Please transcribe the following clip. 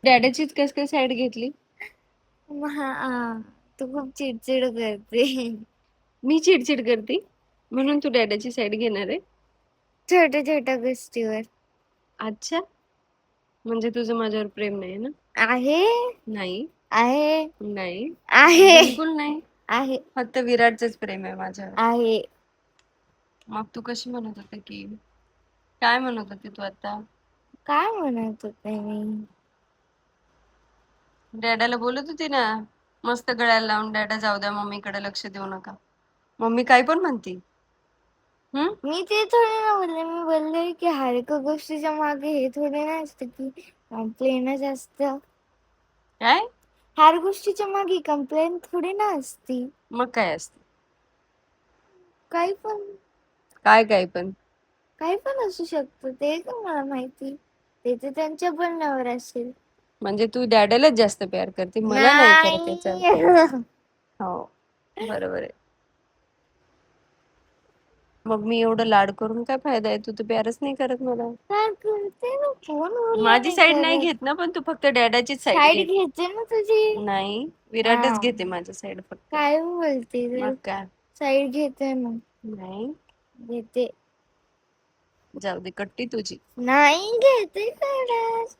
डॅडाचीच कस काय साईड घेतली? तू खूप चिडचिड करते. मी चिडचिड करते म्हणून तू डॅडाची साईड घेणार आहे? छोट्या छोट्या गोष्टीवर. अच्छा, म्हणजे तुझं माझ्यावर प्रेम नाही ना? आहे. नाही. आहे. नाही. आहे. बिलकुल नाही. आहे. फक्त विराटचंच प्रेम आहे माझ्यावर. आहे. मग तू कशी म्हणत होते की, काय म्हणत होती तू आता? काय म्हणत होते मी? डॅडाला बोलत होती ना, मस्त गळ्याला लावून, डॅडा जाऊ द्या, मम्मीकडे लक्ष देऊ नका. मम्मी काय पण म्हणती. मी ते थोडे ना बोलले. मी बोलले की हर एका गोष्टीच्या मागे हे थोडे ना असतं की कंप्लेनच असतं. काय? हर गोष्टीच्या मागे कंप्लेन थोडी ना असती. मग काय असते? काही पण. काय पण? काही पण असू शकतं, ते का मला माहिती. ते तर त्यांच्या बोलण्यावर असेल. म्हणजे तू डॅडालाच जास्त प्यार करते, मला नाही करत याचा अर्थ. नाही. हो, बरोबर आहे. मग मी एवढं लाड करून काय फायदा आहे? तू तर प्यारच नाही करत मला. काय करते ना, फोन बोलला माझी नाही साईड नाही करत. घेत ना, पण तू फक्त डॅडाचीच साईड साईड घेत. घ्यायची ना तुझी. नाही, विराटच हा, घेते माझी साईड फक्त. काय बोलते मग तर. काय? साईड घेते मग. नाही. घेते. जाऊ दे, कट्टी तुझी. नाही घेते साईड.